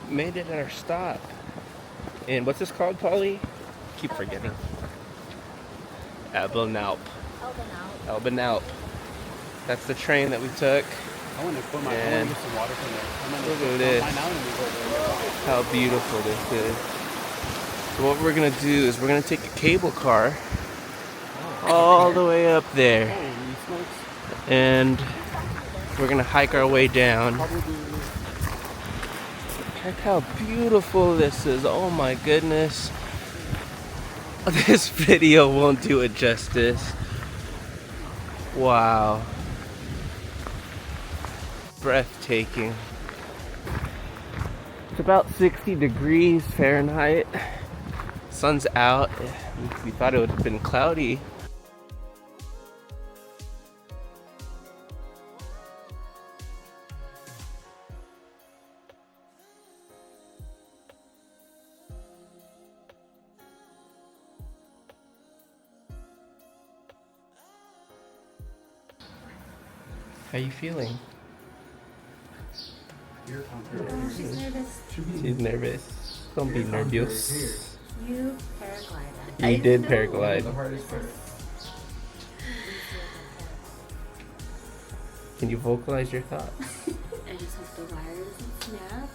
made it at our stop. And what's this called, Polly? Keep forgetting. Ebenalp. Ebenalp. That's the train that we took. I want to put my I want to get some water from there. Look at this. How beautiful this is. So what we're gonna do is we're gonna take a cable car all the way up there, and we're gonna hike our way down. Check how beautiful this is. Oh my goodness. This video won't do it justice. Wow. Breathtaking. It's about 60 degrees Fahrenheit. Sun's out. We thought it would have been cloudy. How you feeling? She's nervous. She's nervous. Don't be nervous. You paraglided. You did paraglide. Can you vocalize your thoughts? I just hope the wire doesn't snap.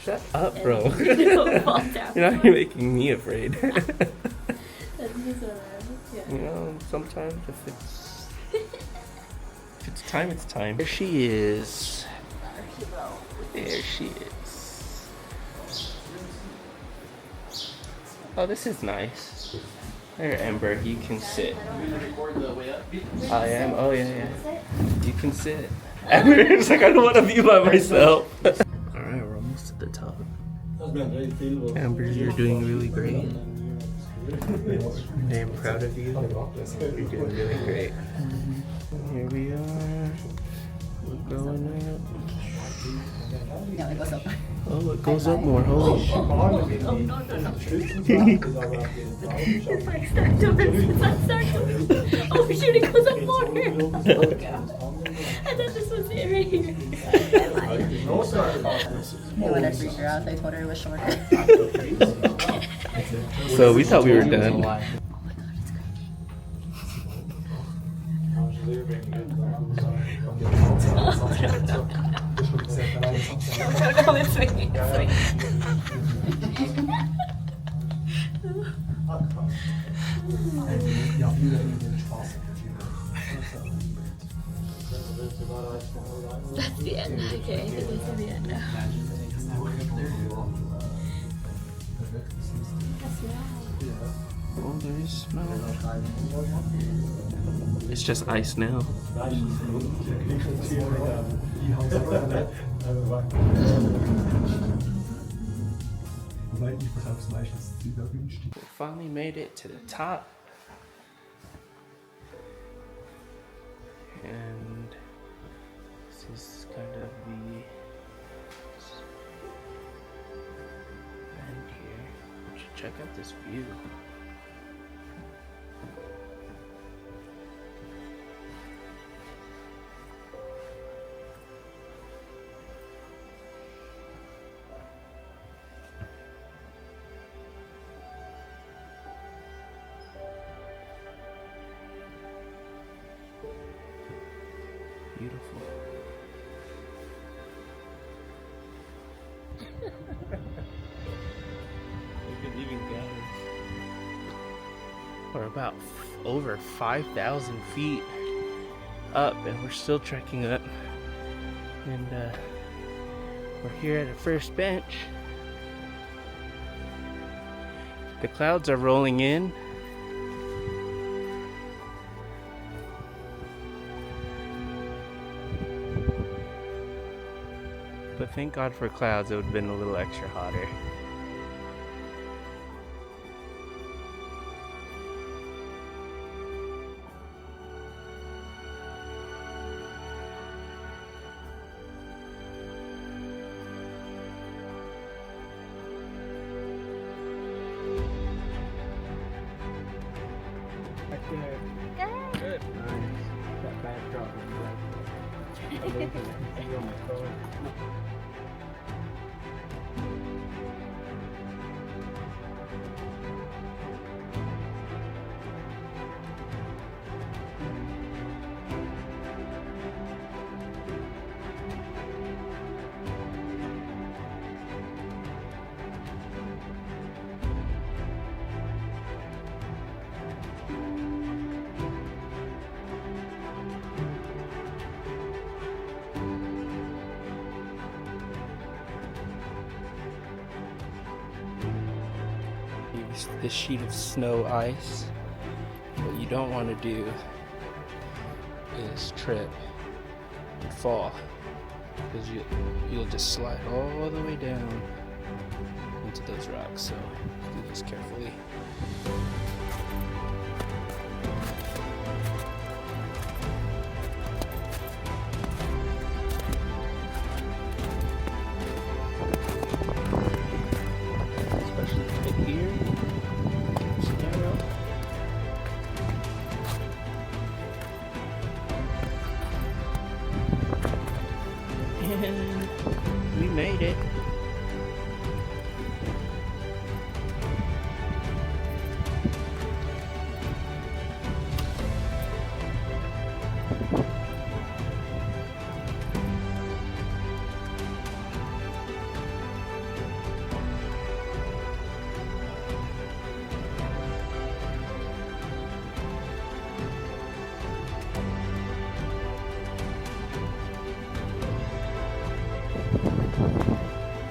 Shut up, bro. It'll fall down. You're not even making me afraid. That's just what yeah. You know, sometimes if it's time, it's time. There she is. There she is. Oh, this is nice. There, Ember, you can sit. I am. Oh, yeah. You can sit. Ember's like, I don't want to be by myself. Alright, we're almost at the top. Amber, you're doing really great. I am proud of you. You're doing really great. Here we are. We're going up. No, it goes up. Oh, it goes up more. Holy shit. No. It's like start doing. It's like start doing. Oh shoot, it goes up more. I thought this was it right here. You want to freak her out? I told her it was shorter. So we thought we were done. No, it's me. That's the end. Okay, I think this is the end now. Oh, there is snow. It's just ice now. We finally made it to the top. And this is kind of the end here. You should check out this view. Beautiful. We're about over 5,000 feet up, and we're still trekking up. And we're here at the first bench. The clouds are rolling in. But thank God for clouds, it would have been a little extra hotter. Good. Nice. That backdrop is great. this sheet of snow ice. What you don't want to do is trip and fall, because you'll just slide all the way down into those rocks. So do this carefully. Especially right here. It's narrow. And we made it.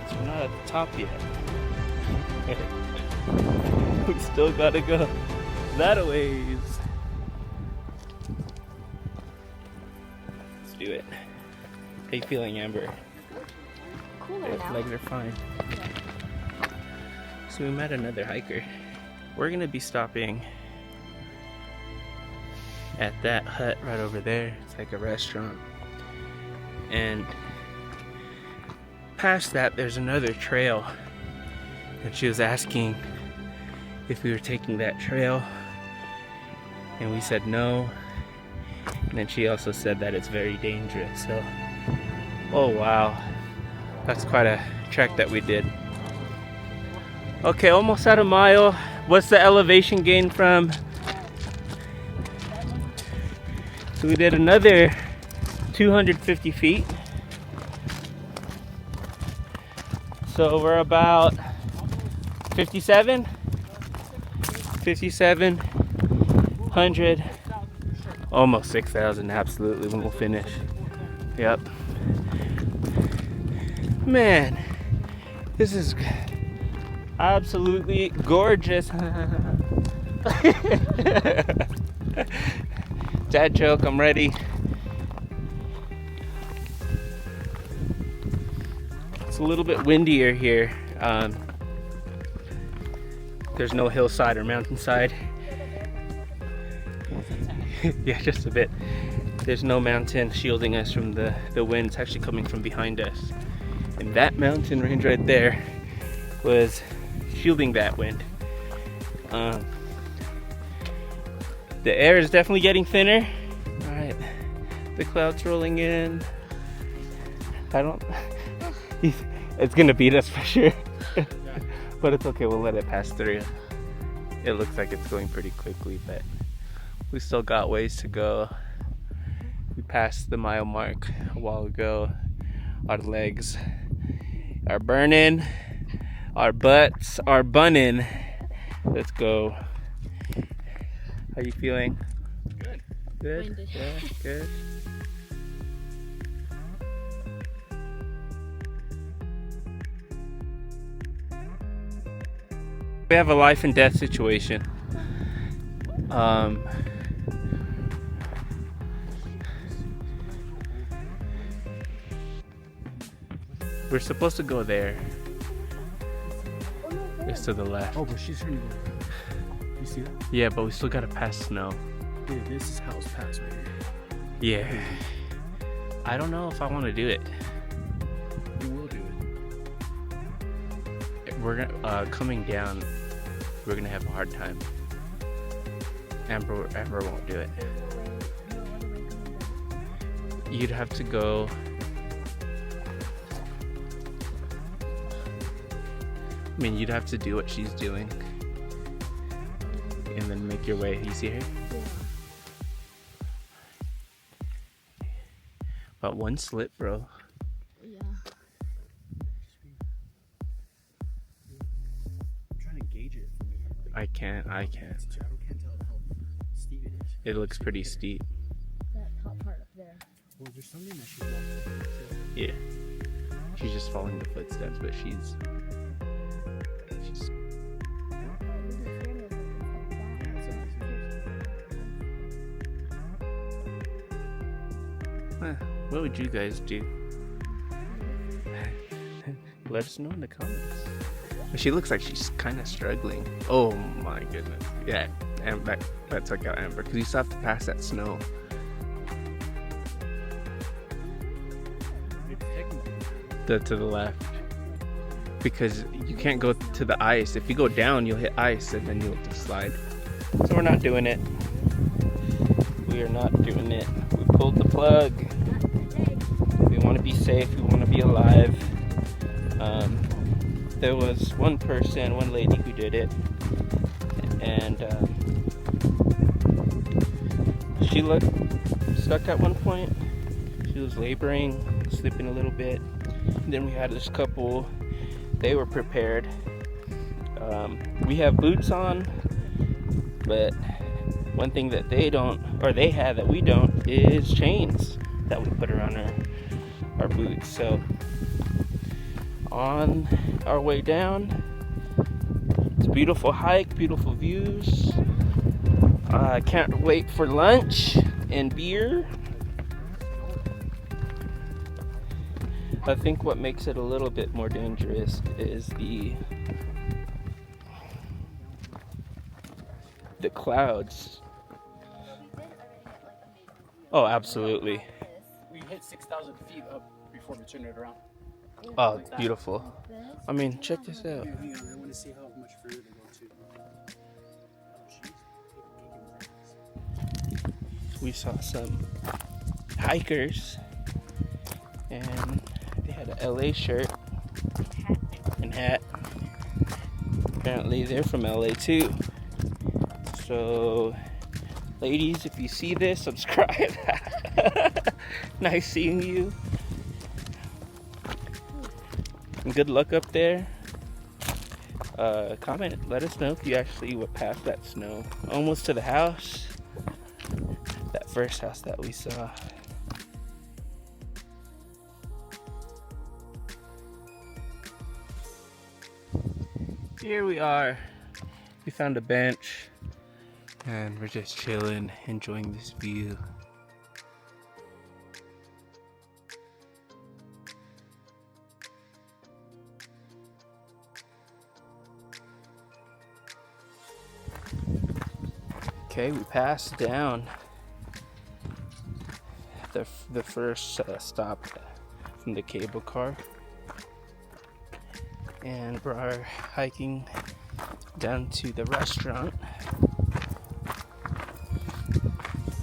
So we're not at the top yet. We still gotta go that a ways. Let's do it. How you feeling, Amber? Cooler Your now. legs are fine. So we met another hiker. We're gonna be stopping at that hut right over there. It's like a restaurant. And past that, there's another trail. And she was asking if we were taking that trail. And we said no. And then she also said that it's very dangerous. So, oh wow. That's quite a trek that we did. Okay, almost at a mile. What's the elevation gain from? So we did another 250 feet. So we're about 5,700, almost 6,000 absolutely when we'll finish. Yep. Man, this is absolutely gorgeous. Dad joke, I'm ready. It's a little bit windier here. There's no hillside or mountainside. Yeah, just a bit. There's no mountain shielding us from the wind. It's actually coming from behind us. And that mountain range right there was shielding that wind. The air is definitely getting thinner. All right, the clouds rolling in. It's gonna beat us for sure. But it's okay, we'll let it pass through. It looks like it's going pretty quickly, but we still got ways to go. We passed the mile mark a while ago. Our legs are burning. Our butts are bunning. Let's go. How you feeling? Good. Good? Winded. Yeah, good. We have a life and death situation. We're supposed to go there. It's to the left. Oh, but she's turning over. You see that? Yeah, but we still gotta pass snow. Yeah, this is Howell's Pass right here. Yeah. I don't know if I want to do it. You will do it. We're gonna coming down. We're gonna have a hard time. Amber won't do it. You'd have to go. I mean, you'd have to do what she's doing, and then make your way. You see her? But one slip, bro. Yeah. I'm trying to gauge it from here. I can't. I can't tell how steep it is. It looks pretty steep. That top part up there. Well, there's something that she's walking. Yeah. She's just following the footsteps, but she's What would you guys do? Let us know in the comments. She looks like she's kind of struggling. Oh my goodness. Yeah, and that took out Amber because you still have to pass that snow. To the left. Because you can't go to the ice. If you go down, you'll hit ice and then you'll have to slide. So we're not doing it. We are not doing it. We pulled the plug. We want to be safe. We want to be alive. There was one lady who did it. And she looked stuck at one point. She was laboring, sleeping a little bit. And then we had this couple. They were prepared. We have boots on, but one thing that they don't, or they had that we don't, is chains that we put around our boots. So on our way down, it's a beautiful hike, beautiful views. I can't wait for lunch and beer. I think what makes it a little bit more dangerous is the clouds. Oh, absolutely. We hit 6,000 feet up before we turned it around. Oh, it's beautiful. I mean, check this out. Hang on, I want to see how much further they go to. We saw some hikers, and they had an LA shirt and hat. Apparently they're from LA too. So ladies, if you see this, subscribe. Nice seeing you. And good luck up there. Comment, let us know if you actually went past that snow. Almost to the house. That first house that we saw. Here we are. We found a bench and we're just chilling, enjoying this view. Okay, we passed down the first stop from the cable car. And we're hiking down to the restaurant.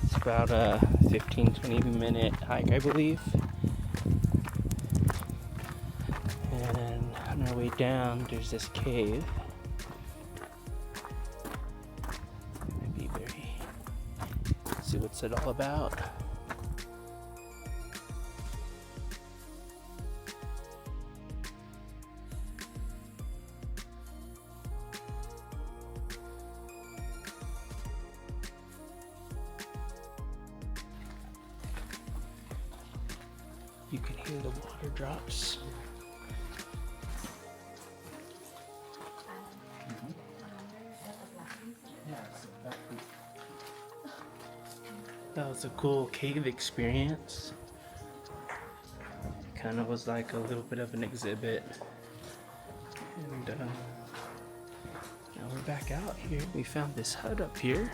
It's about a 15-20 minute hike, I believe. And on our way down, there's this cave. Maybe see what's it all about. You can hear the water drops. That was a cool cave experience. Kind of was like a little bit of an exhibit. And now we're back out here. We found this hut up here.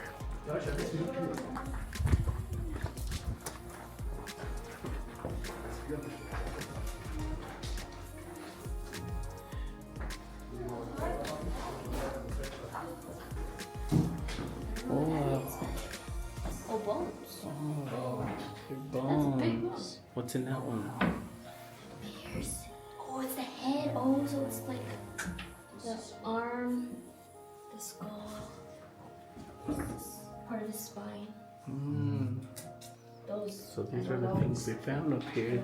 What's in that one? There's, oh, it's the head. Oh, so it's like the arm, the skull, part of the spine. Those. So these are the things we found up here.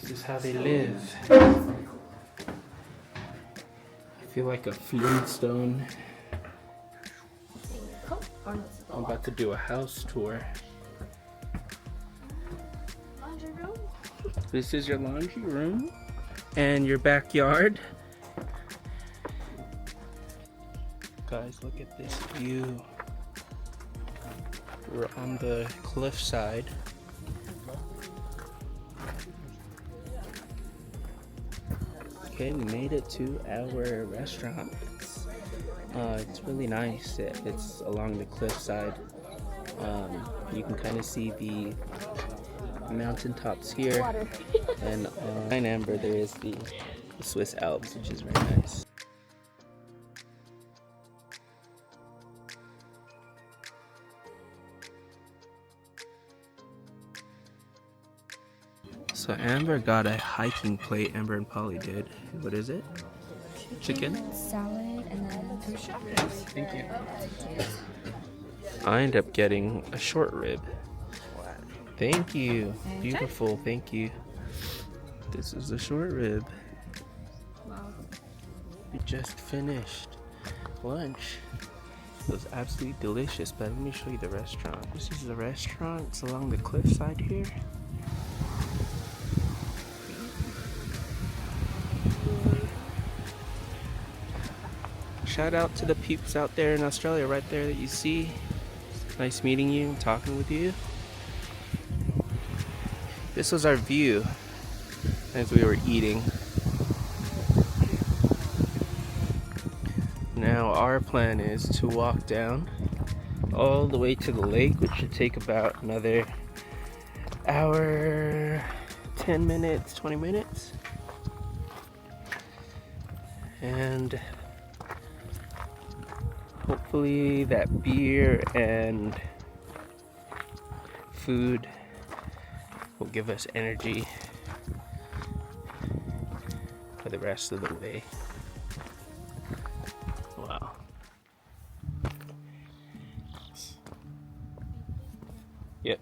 This is how they live. I feel like a Flintstone. I'm about to do a house tour. Laundry room. This is your laundry room and your backyard. Guys, look at this view. We're on the cliffside. Okay, we made it to our restaurant. It's really nice. It's along the cliffside. You can kind of see the mountaintops here. And behind Amber there is the Swiss Alps, which is very nice. So Amber got a hiking plate. Amber and Polly did. What is it? Chicken? Salad and then two shots. Thank you. I ended up getting a short rib. Thank you. Beautiful. Thank you. This is a short rib. Wow. We just finished lunch. It was absolutely delicious, but let me show you the restaurant. This is the restaurant. It's along the cliffside here. Shout out to the peeps out there in Australia right there that you see. Nice meeting you and talking with you. This was our view as we were eating. Now our plan is to walk down all the way to the lake, which should take about another hour, 10 minutes, 20 minutes. And hopefully that beer and food will give us energy for the rest of the way. Wow. Yep.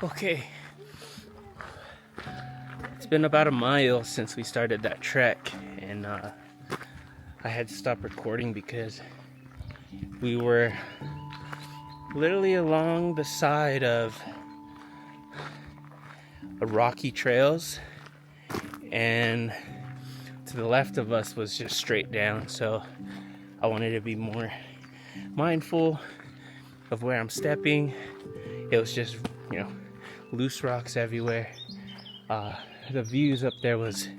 Okay. It's been about a mile since we started that trek, and I had to stop recording because we were literally along the side of rocky trails, and to the left of us was just straight down, so I wanted to be more mindful of where I'm stepping. It was just, loose rocks everywhere. The views up there was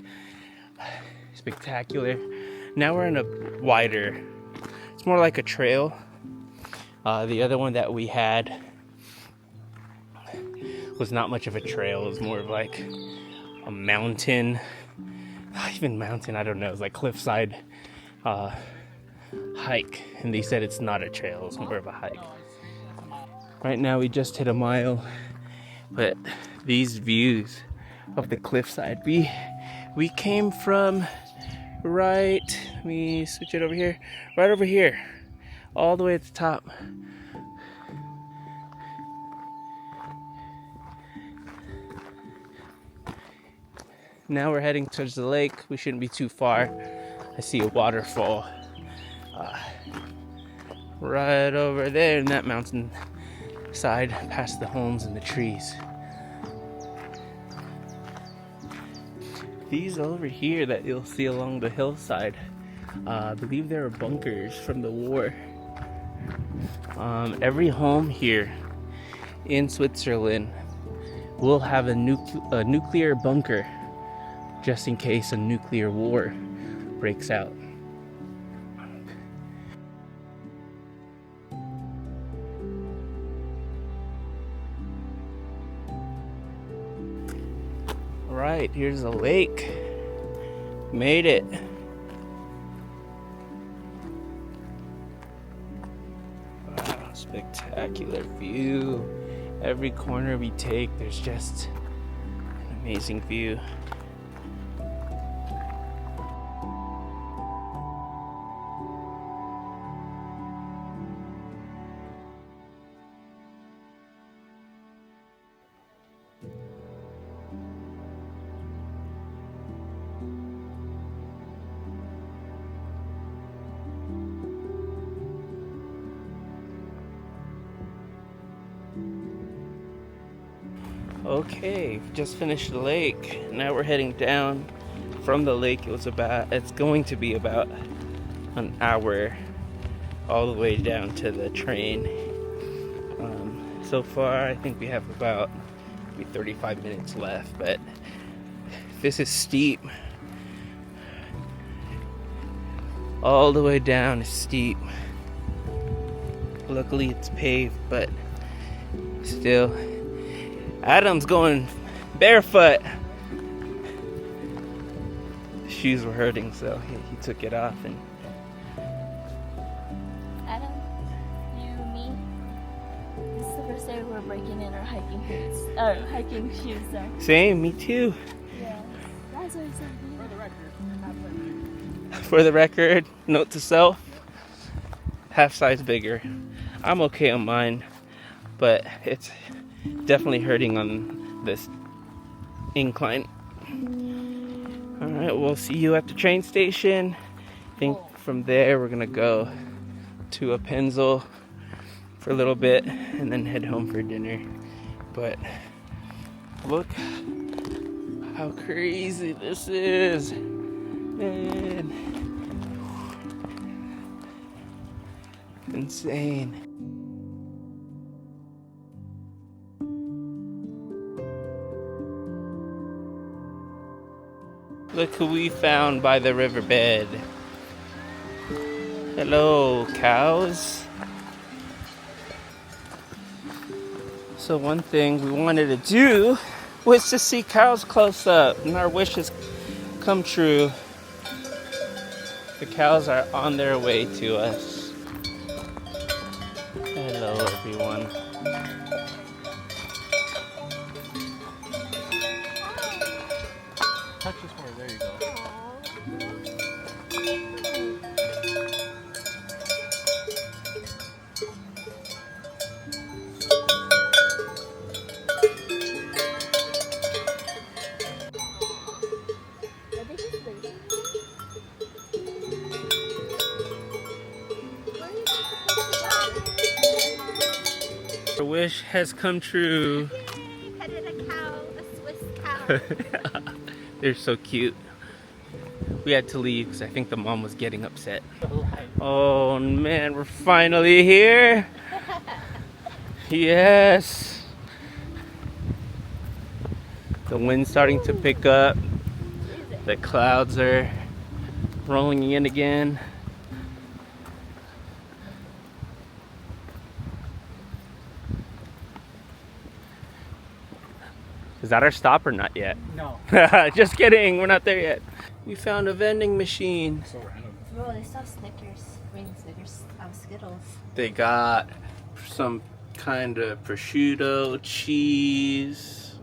spectacular. Now we're in a wider, it's more like a trail. The other one that we had was not much of a trail. It was more of like a mountain, not even mountain, I don't know. It was like cliffside hike, and they said it's not a trail, it's more of a hike. Right now we just hit a mile, but these views of the cliffside, we came from right, let me switch it over here, right over here, all the way at the top. Now we're heading towards the lake. We shouldn't be too far. I see a waterfall right over there in that mountain side, past the homes and the trees. These over here that you'll see along the hillside, I believe they were bunkers from the war. Every home here in Switzerland will have a nuclear bunker, just in case a nuclear war breaks out. Alright, here's the lake. Made it. Wow, spectacular view. Every corner we take, there's just an amazing view. Okay, just finished the lake. Now we're heading down from the lake. It's going to be about an hour all the way down to the train. so far. I think we have about maybe 35 minutes left, but this is steep. All the way down is steep. Luckily it's paved, but still. Adam's going barefoot. The shoes were hurting, so he took it off. And Adam, you, me. This is the first day we're breaking in our hiking boots, or hiking shoes. Sorry. same, me too. Yeah. That's what I said. For the record, note to self, half size bigger. I'm okay on mine, but it's definitely hurting on this incline. Alright, we'll see you at the train station. I think from there we're gonna go to a Appenzell for a little bit and then head home for dinner. But look how crazy this is. Man. Insane. Look who we found by the riverbed. Hello, cows. So one thing we wanted to do was to see cows close up, and our wish has come true. The cows are on their way to us. Hello, everyone. Touch this more. There you go. Our wish has come true. He petted a cow, a Swiss cow. They're so cute. We had to leave because I think the mom was getting upset. Oh man, we're finally here. Yes. The wind's starting to pick up. The clouds are rolling in again. Is that our stop or not yet? No. Just kidding, we're not there yet. We found a vending machine. So random. Bro, they still have Snickers. Snickers, Skittles. They got some kind of prosciutto, cheese,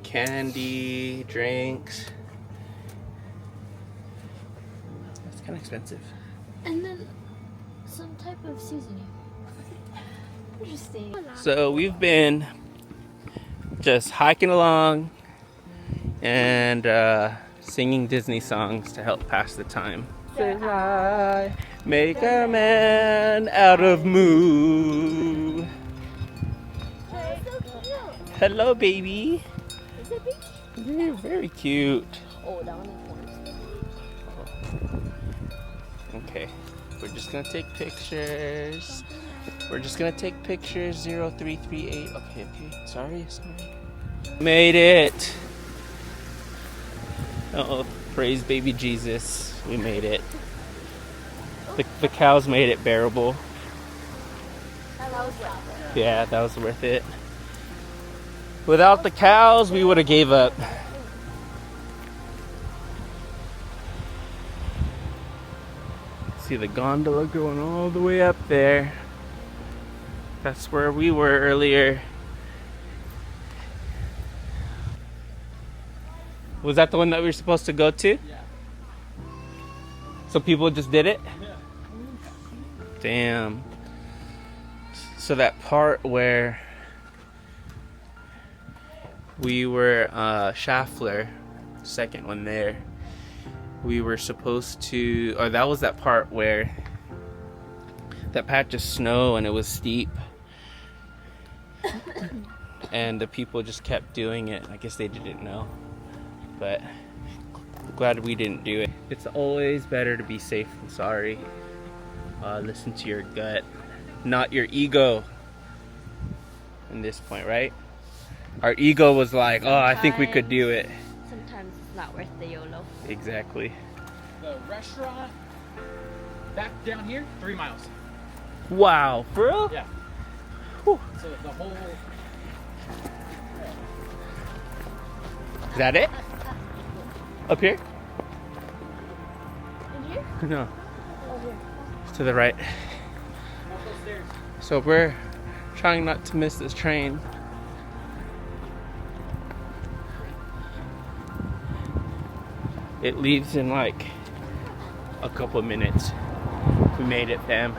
candy, drinks. That's kind of expensive. And then some type of seasoning. Interesting. So we've been just hiking along and singing Disney songs to help pass the time. Say hi, make a man out of Moo. They're so cute. Hello, baby. Is it big? You're very cute. Oh, that one is orange. Okay, we're just gonna take pictures. We're just gonna take pictures. 0338. Okay. Sorry. Made it. Oh, praise baby Jesus. We made it. The cows made it bearable. That was worth it. Yeah, that was worth it. Without the cows, we would have gave up. See the gondola going all the way up there. That's where we were earlier. Was that the one that we were supposed to go to? Yeah. So people just did it? Yeah. Damn. So that part where we were Schaffler, second one there, we were supposed to, or that was that part where that patch of snow and it was steep and the people just kept doing it. I guess they didn't know, but glad we didn't do it. It's always better to be safe than sorry. Listen to your gut, not your ego. in this point, right? Our ego was like, oh, I think we could do it. Sometimes it's not worth the YOLO. Exactly. The restaurant back down here, 3 miles. Wow, for real? Yeah. Whew. So the whole. Is that it? Up here? In here? No, Oh, here. to the right. Up those stairs. So we're trying not to miss this train. It leaves in like a couple of minutes. We made it, fam.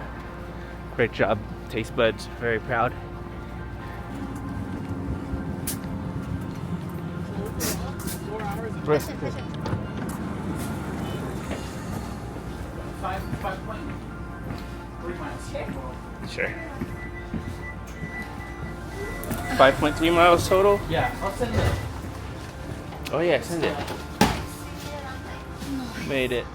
Great job, Taste Buds. Very proud. 4 hours and Rest- 5.3 miles. Sure. 5.3 miles total? Yeah, I'll send it. Oh yeah, send it. Made it.